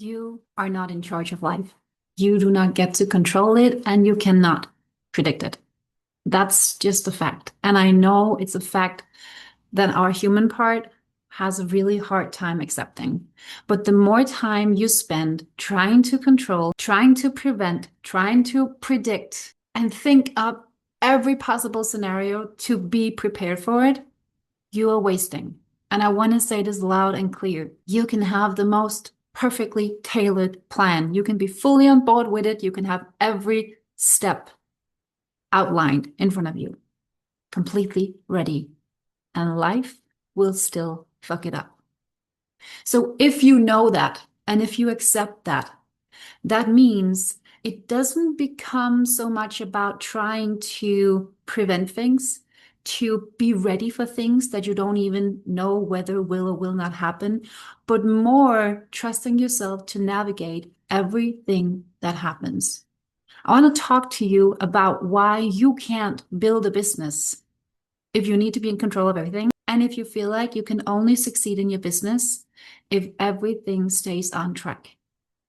You are not in charge of life. You do not get to control it and you cannot predict it. That's just a fact. And I know it's a fact that our human part has a really hard time accepting. But the more time you spend trying to control, trying to prevent, trying to predict, and think up every possible scenario to be prepared for it, you are wasting. And I want to say this loud and clear. You can have the most perfectly tailored plan. You can be fully on board with it. You can have every step outlined in front of you, completely ready. And life will still fuck it up. So if you know that, and if you accept that, that means it doesn't become so much about trying to prevent things, to be ready for things that you don't even know whether will or will not happen, but more trusting yourself to navigate everything that happens. I want to talk to you about why you can't build a business if you need to be in control of everything, and if you feel like you can only succeed in your business if everything stays on track.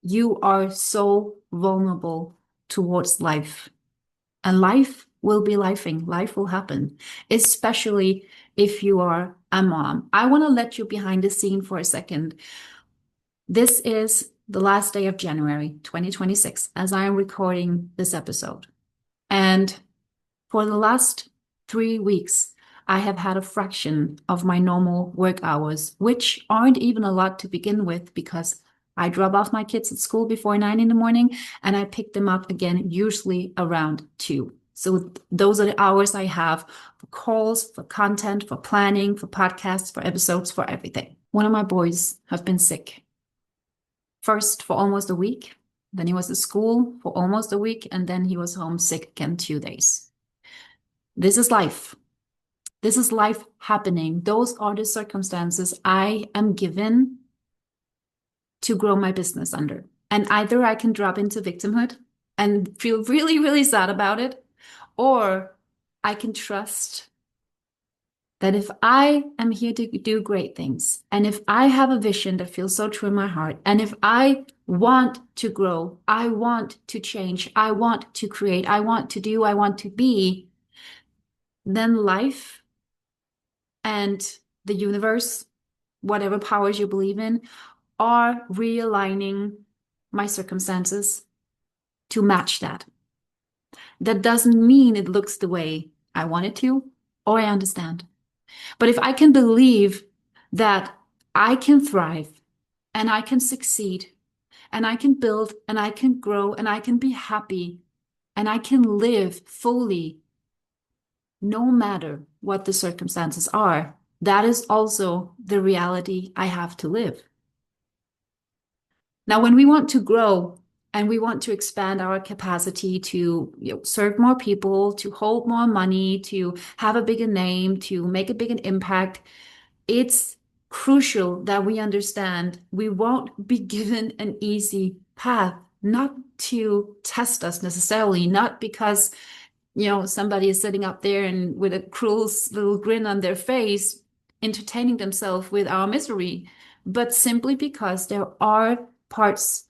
You are so vulnerable towards life. And life will be lifing. Life will happen, especially if you are a mom. I want to let you behind the scene for a second. This is the last day of January 2026 as I am recording this episode. And for the last 3 weeks, I have had a fraction of my normal work hours, which aren't even a lot to begin with because I drop off my kids at school before 9 in the morning and I pick them up again, usually around 2. So those are the hours I have for calls, for content, for planning, for podcasts, for episodes, for everything. One of my boys have been sick. First for almost a week, then he was at school for almost a week, and then he was home sick again 2 days. This is life. This is life happening. Those are the circumstances I am given to grow my business under. And either I can drop into victimhood and feel really, really sad about it, or I can trust that if I am here to do great things, and if I have a vision that feels so true in my heart, and if I want to grow, I want to change, I want to create, I want to do, I want to be, then life and the universe, whatever powers you believe in, are realigning my circumstances to match that. That doesn't mean it looks the way I want it to, or I understand. But if I can believe that I can thrive and I can succeed and I can build and I can grow and I can be happy and I can live fully no matter what the circumstances are, that is also the reality I have to live. Now, when we want to grow and we want to expand our capacity to serve more people, to hold more money, to have a bigger name, to make a bigger impact, it's crucial that we understand we won't be given an easy path, not to test us necessarily, not because somebody is sitting up there and with a cruel little grin on their face, entertaining themselves with our misery, but simply because there are parts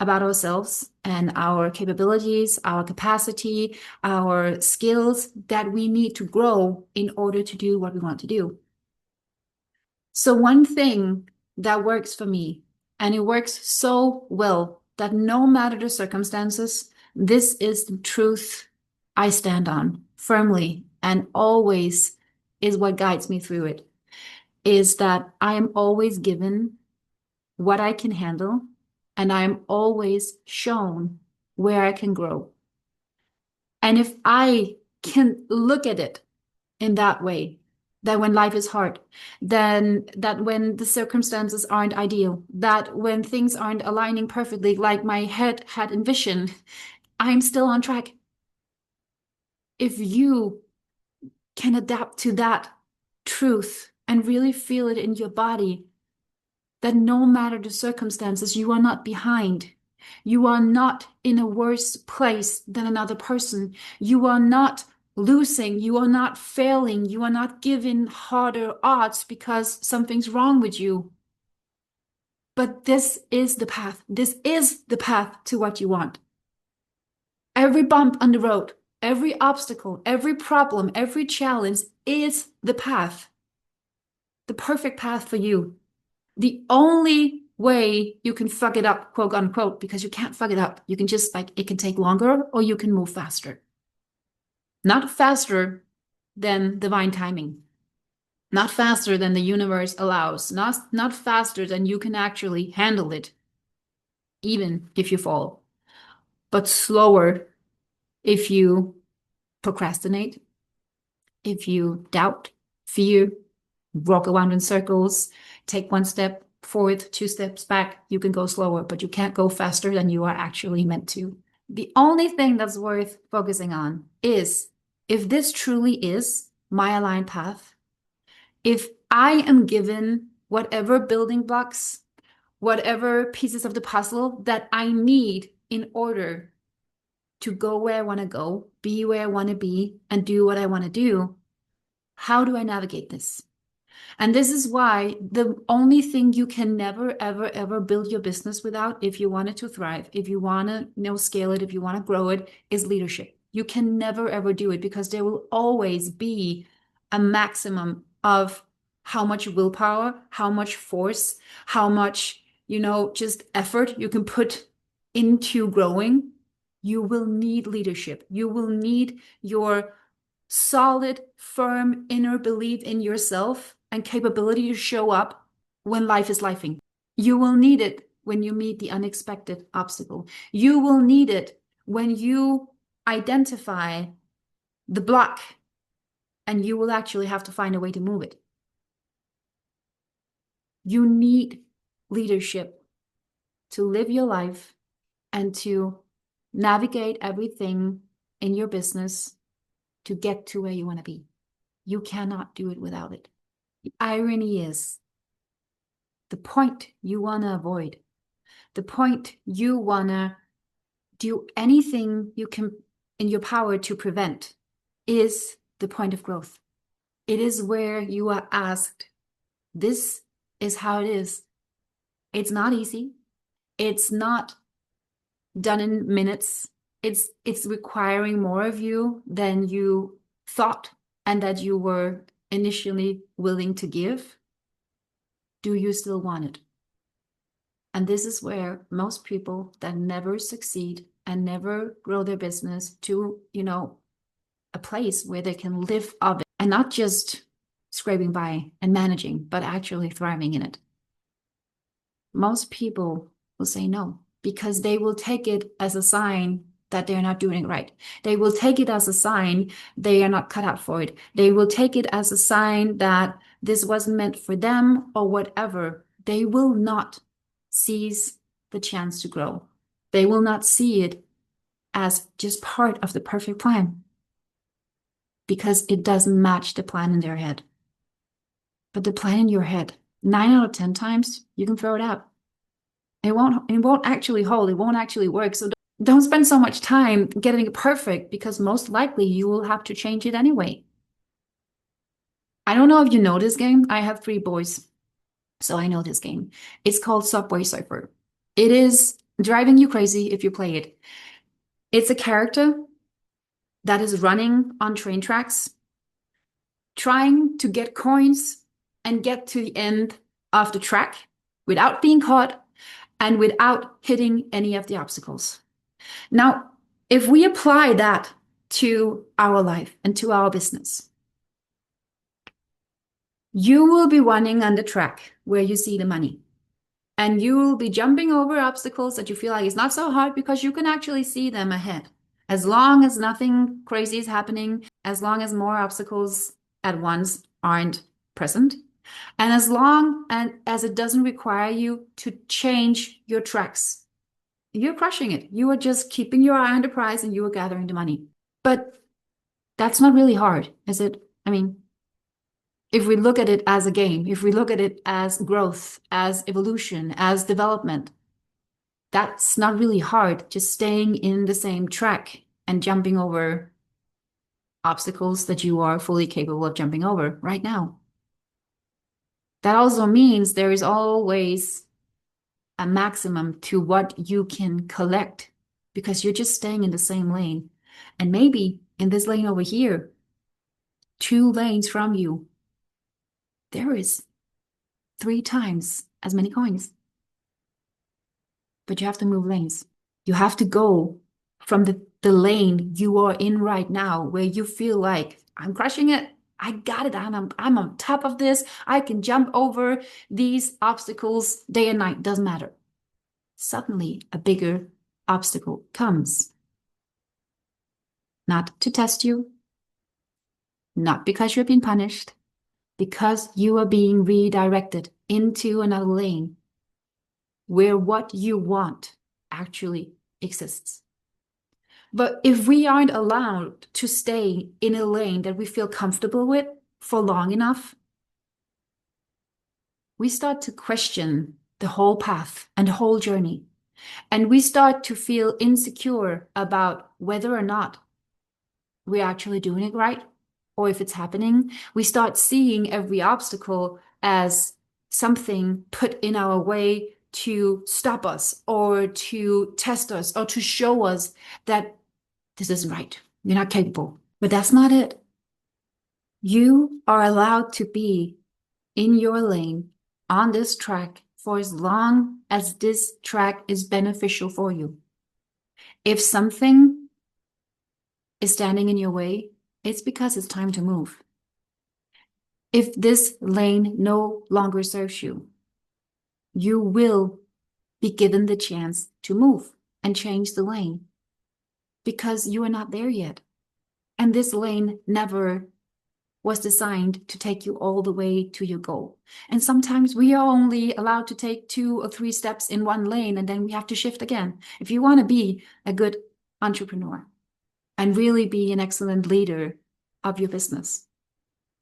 about ourselves and our capabilities, our capacity, our skills that we need to grow in order to do what we want to do. So one thing that works for me, and it works so well that no matter the circumstances, this is the truth I stand on firmly and always is what guides me through it, is that I am always given what I can handle and I am always shown where I can grow. And if I can look at it in that way, that when life is hard, then that when the circumstances aren't ideal, that when things aren't aligning perfectly like my head had envisioned, I'm still on track. If you can adapt to that truth and really feel it in your body, that no matter the circumstances, you are not behind. You are not in a worse place than another person. You are not losing. You are not failing. You are not given harder odds because something's wrong with you. But this is the path. This is the path to what you want. Every bump on the road, every obstacle, every problem, every challenge is the path, the perfect path for you. The only way you can fuck it up, quote unquote, because you can't fuck it up. You can just like, it can take longer or you can move faster. Not faster than divine timing. Not faster than the universe allows. Not faster than you can actually handle it, even if you fall. But slower if you procrastinate, if you doubt, fear, walk around in circles, take one step forward, two steps back, you can go slower, but you can't go faster than you are actually meant to. The only thing that's worth focusing on is if this truly is my aligned path, if I am given whatever building blocks, whatever pieces of the puzzle that I need in order to go where I want to go, be where I want to be, and do what I want to do, how do I navigate this? And this is why the only thing you can never, ever, ever build your business without, if you want it to thrive, if you want to scale it, if you want to grow it, is leadership. You can never, ever do it because there will always be a maximum of how much willpower, how much force, how much, just effort you can put into growing. You will need leadership. You will need your solid, firm inner belief in yourself and capability to show up when life is lifing. You will need it when you meet the unexpected obstacle. You will need it when you identify the block and you will actually have to find a way to move it. You need leadership to live your life and to navigate everything in your business to get to where you want to be. You cannot do it without it. The irony is the point you want to avoid, the point you want to do anything you can in your power to prevent is the point of growth. It is where you are asked, this is how it is. It's not easy. It's not done in minutes. It's requiring more of you than you thought and that you were initially willing to give. Do you still want it? And this is where most people that never succeed and never grow their business to, a place where they can live of it and not just scraping by and managing, but actually thriving in it. Most people will say no because they will take it as a sign that they're not doing it right. They will take it as a sign they are not cut out for it. They will take it as a sign that this wasn't meant for them or whatever. They will not seize the chance to grow. They will not see it as just part of the perfect plan because it doesn't match the plan in their head. But the plan in your head, 9 out of 10 times, you can throw it out. It won't actually hold. It won't actually work. So don't spend so much time getting it perfect because most likely you will have to change it anyway. I don't know if you know this game. I have 3 boys, so I know this game. It's called Subway Surfer. It is driving you crazy if you play it. It's a character that is running on train tracks, trying to get coins and get to the end of the track without being caught and without hitting any of the obstacles. Now, if we apply that to our life and to our business, you will be running on the track where you see the money. And you will be jumping over obstacles that you feel like is not so hard because you can actually see them ahead. As long as nothing crazy is happening, as long as more obstacles at once aren't present, and as long as it doesn't require you to change your tracks, you're crushing it. You are just keeping your eye on the prize and you are gathering the money. But that's not really hard, is it? I mean, if we look at it as a game, if we look at it as growth, as evolution, as development, that's not really hard, just staying in the same track and jumping over obstacles that you are fully capable of jumping over right now. That also means there is always a maximum to what you can collect because you're just staying in the same lane. And maybe in this lane over here, 2 lanes from you, there is 3 times as many coins. But you have to move lanes. You have to go from the lane you are in right now, where you feel like, I'm crushing it. I got it. I'm on top of this. I can jump over these obstacles day and night. Doesn't matter. Suddenly, a bigger obstacle comes. Not to test you, not because you're being punished, because you are being redirected into another lane where what you want actually exists. But if we aren't allowed to stay in a lane that we feel comfortable with for long enough, we start to question the whole path and the whole journey. And we start to feel insecure about whether or not we're actually doing it right or if it's happening. We start seeing every obstacle as something put in our way to stop us or to test us or to show us that this isn't right. You're not capable. But that's not it. You are allowed to be in your lane on this track for as long as this track is beneficial for you. If something is standing in your way, it's because it's time to move. If this lane no longer serves you, you will be given the chance to move and change the lane because you are not there yet. And this lane never was designed to take you all the way to your goal. And sometimes we are only allowed to take 2 or 3 steps in one lane, and then we have to shift again. If you want to be a good entrepreneur and really be an excellent leader of your business,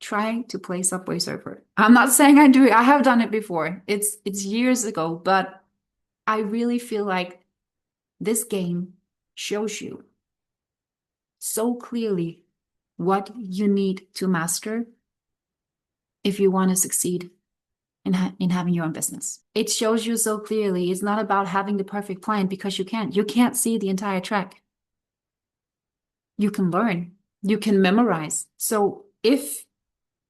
try to play Subway Surfer. I'm not saying I do it. I have done it before. It's years ago, but I really feel like this game shows you so clearly what you need to master if you want to succeed in having your own business. It shows you so clearly. It's not about having the perfect plan because you can't. You can't see the entire track. You can learn. You can memorize. So if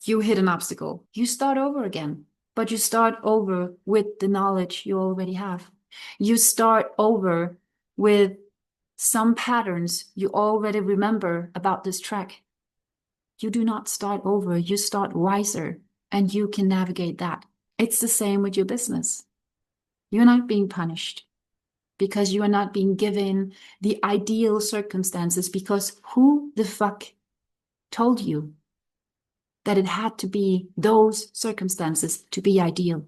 you hit an obstacle, you start over again, but you start over with the knowledge you already have. You start over with some patterns you already remember about this track. You do not start over, you start wiser, and you can navigate that. It's the same with your business. You're not being punished because you are not being given the ideal circumstances, because who the fuck told you that it had to be those circumstances to be ideal?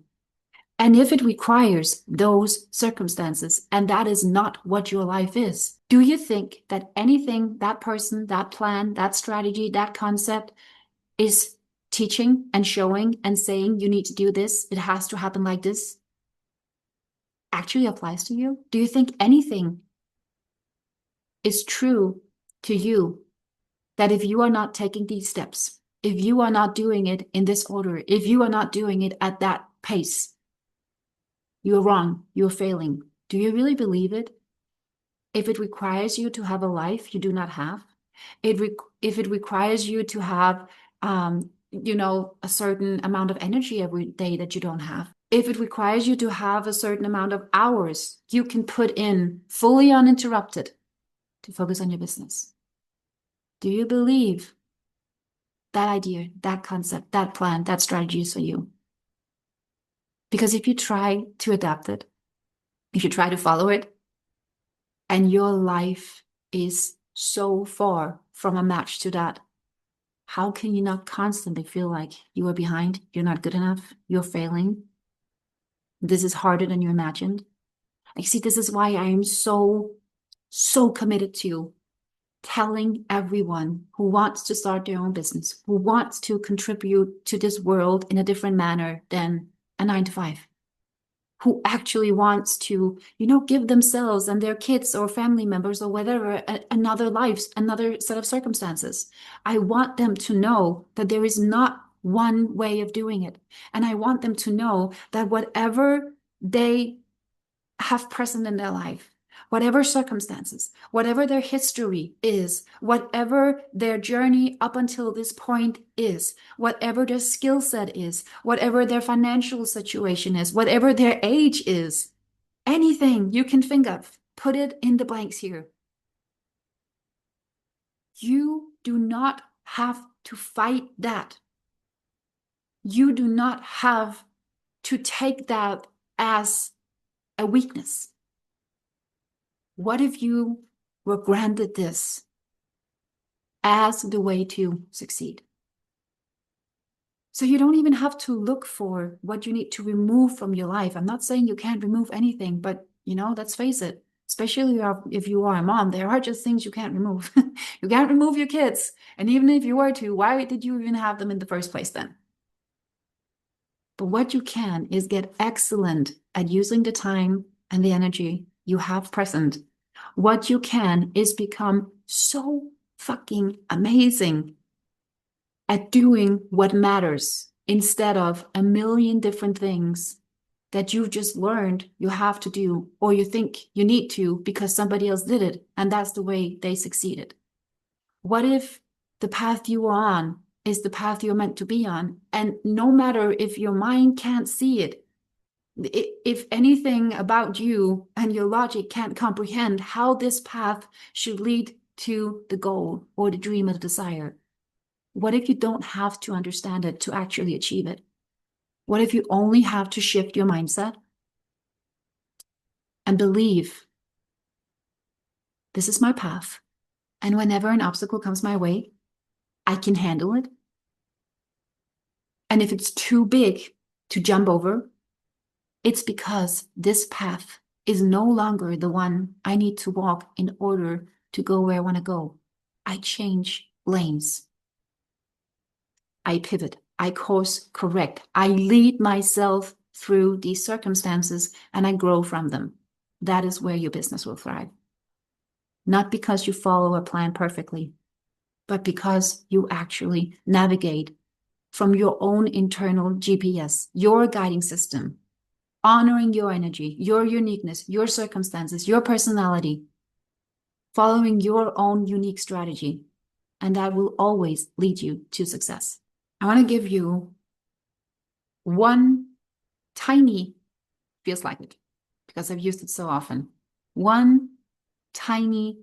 And if it requires those circumstances, and that is not what your life is, do you think that anything that person, that plan, that strategy, that concept is teaching and showing and saying you need to do this, it has to happen like this, actually applies to you? Do you think anything is true to you that if you are not taking these steps, if you are not doing it in this order, if you are not doing it at that pace, you're wrong, you're failing? Do you really believe it? If it requires you to have a life you do not have, if it requires you to have, a certain amount of energy every day that you don't have, if it requires you to have a certain amount of hours you can put in fully uninterrupted to focus on your business, do you believe that idea, that concept, that plan, that strategy is for you? Because if you try to adapt it, if you try to follow it, and your life is so far from a match to that, how can you not constantly feel like you are behind, you're not good enough, you're failing? This is harder than you imagined. I see, this is why I am so committed to telling everyone who wants to start their own business, who wants to contribute to this world in a different manner than a 9-to-5, who actually wants to, give themselves and their kids or family members or whatever another life, another set of circumstances. I want them to know that there is not one way of doing it. And I want them to know that whatever they have present in their life, whatever circumstances, whatever their history is, whatever their journey up until this point is, whatever their skill set is, whatever their financial situation is, whatever their age is, anything you can think of, put it in the blanks here. You do not have to fight that. You do not have to take that as a weakness. What if you were granted this as the way to succeed? So you don't even have to look for what you need to remove from your life. I'm not saying you can't remove anything, but let's face it, especially if you are a mom, there are just things you can't remove. You can't remove your kids. And even if you were to, why did you even have them in the first place then? But what you can is get excellent at using the time and the energy you have present. What you can is become so fucking amazing at doing what matters instead of a million different things that you've just learned you have to do, or you think you need to because somebody else did it and that's the way they succeeded. What if the path you are on is the path you're meant to be on? And no matter if your mind can't see it, if anything about you and your logic can't comprehend how this path should lead to the goal or the dream or the desire, what if you don't have to understand it to actually achieve it? What if you only have to shift your mindset and believe this is my path, and whenever an obstacle comes my way, I can handle it. And if it's too big to jump over, it's because this path is no longer the one I need to walk in order to go where I want to go. I change lanes. I pivot. I course correct. I lead myself through these circumstances and I grow from them. That is where your business will thrive. Not because you follow a plan perfectly, but because you actually navigate from your own internal GPS, your guiding system, honoring your energy, your uniqueness, your circumstances, your personality, following your own unique strategy. And that will always lead you to success. I want to give you one tiny, feels like it, because I've used it so often, one tiny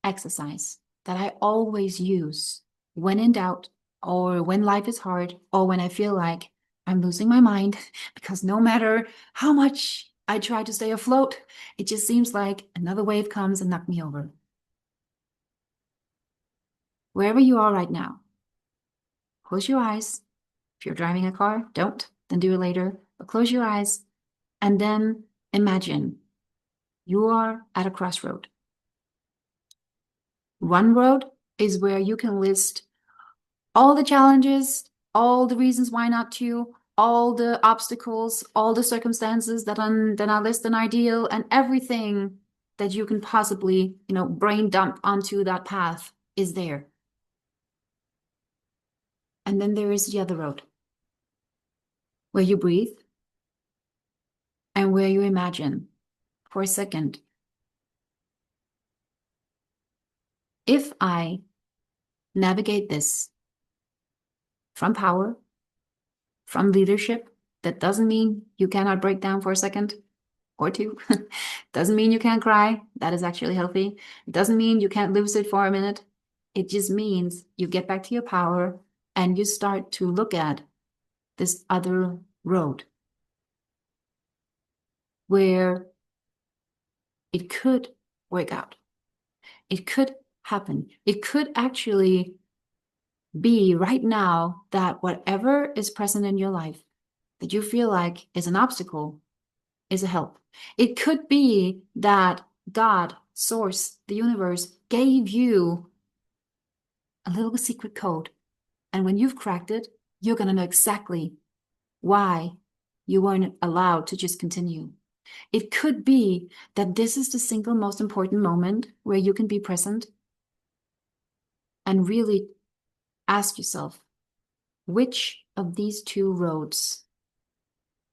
exercise that I always use when in doubt, or when life is hard, or when I feel like I'm losing my mind, because no matter how much I try to stay afloat, it just seems like another wave comes and knocks me over. Wherever you are right now, close your eyes. If you're driving a car, don't, then do it later. But close your eyes and then imagine you are at a crossroad. One road is where you can list all the challenges, all the reasons why not to, all the obstacles, all the circumstances that are less than ideal, and everything that you can possibly, brain dump onto that path is there. And then there is the other road, where you breathe and where you imagine for a second, if I navigate this from power, from leadership, that doesn't mean you cannot break down for a second or two. Doesn't mean you can't cry. That is actually healthy. It doesn't mean you can't lose it for a minute. It just means you get back to your power and you start to look at this other road where it could work out. It could happen. It could actually be right now that whatever is present in your life that you feel like is an obstacle is a help. It could be that God, Source, the universe gave you a little secret code. And when you've cracked it, you're going to know exactly why you weren't allowed to just continue. It could be that this is the single most important moment where you can be present and really ask yourself, which of these two roads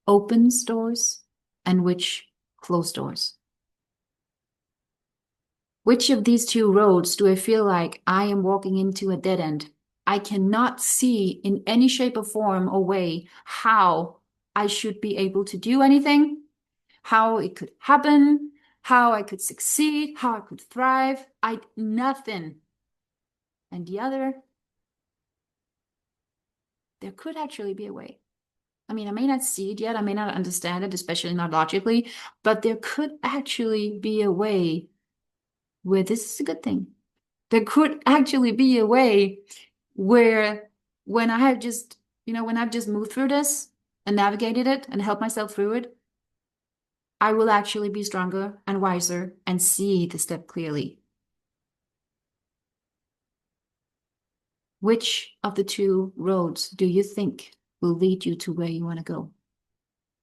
opens doors and which closed doors. Which of these two roads do I feel like I am walking into a dead end? I cannot see in any shape or form or way how I should be able to do anything, how it could happen, how I could succeed, how I could thrive. Nothing. And the other, there could actually be a way. I mean, I may not see it yet, I may not understand it, especially not logically, but there could actually be a way where this is a good thing. There could actually be a way where when I have just, when I've just moved through this and navigated it and helped myself through it, I will actually be stronger and wiser and see the step clearly. Which of the two roads do you think will lead you to where you want to go?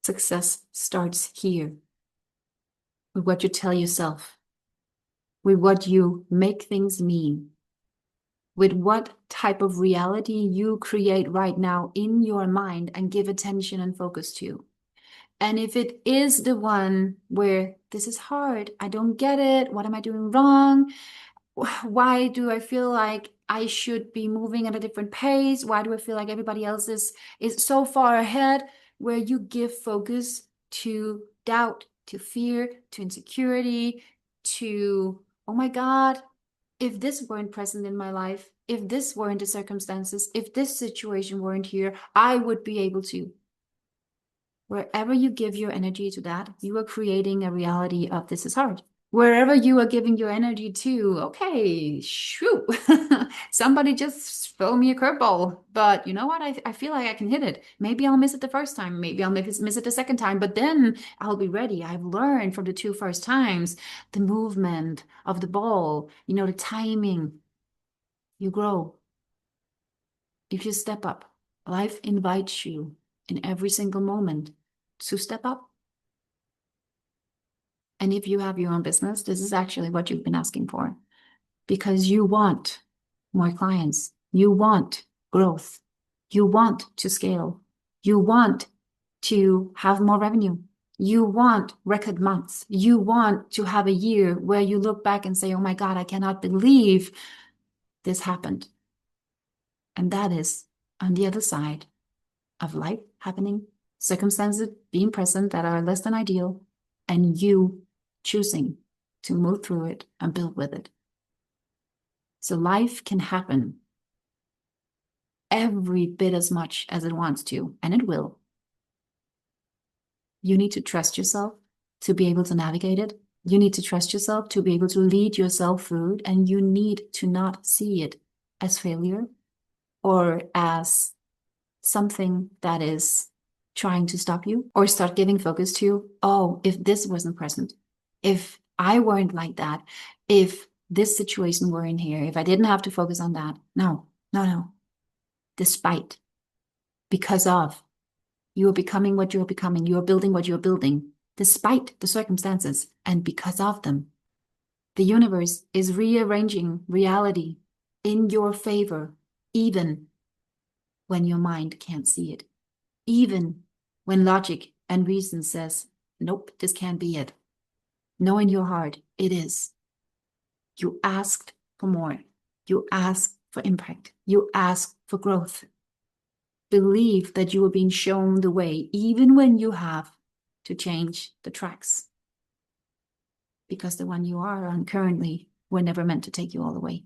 Success starts here with what you tell yourself, with what you make things mean, with what type of reality you create right now in your mind and give attention and focus to. And if it is the one where this is hard, I don't get it, what am I doing wrong? Why do I feel like I should be moving at a different pace? Why do I feel like everybody else is so far ahead? Where you give focus to doubt, to fear, to insecurity, to, oh my God, if this weren't present in my life, if this weren't the circumstances, if this situation weren't here, I would be able to. Wherever you give your energy to that, you are creating a reality of this is hard. Wherever you are giving your energy to, okay, shoot, somebody just throw me a curveball. But you know what? I feel like I can hit it. Maybe I'll miss it the first time. Maybe I'll miss it the second time, but then I'll be ready. I've learned from the two first times, the movement of the ball, the timing. You grow. If you step up, life invites you in every single moment to step up. And if you have your own business, this is actually what you've been asking for because you want more clients. You want growth. You want to scale. You want to have more revenue. You want record months. You want to have a year where you look back and say, oh my God, I cannot believe this happened. And that is on the other side of life happening, circumstances being present that are less than ideal, and you choosing to move through it and build with it. So life can happen every bit as much as it wants to, and it will. You need to trust yourself to be able to navigate it. You need to trust yourself to be able to lead yourself through it, and you need to not see it as failure or as something that is trying to stop you, or start giving focus to, oh, if this wasn't present, if I weren't like that, if this situation weren't here, if I didn't have to focus on that. No. Despite, because of, you are becoming what you are becoming, you are building what you are building, despite the circumstances, and because of them. The universe is rearranging reality in your favor, even when your mind can't see it. Even when logic and reason says, nope, this can't be it. Know in your heart, it is. You asked for more. You asked for impact. You asked for growth. Believe that you are being shown the way, even when you have to change the tracks. Because the one you are on currently were never meant to take you all the way.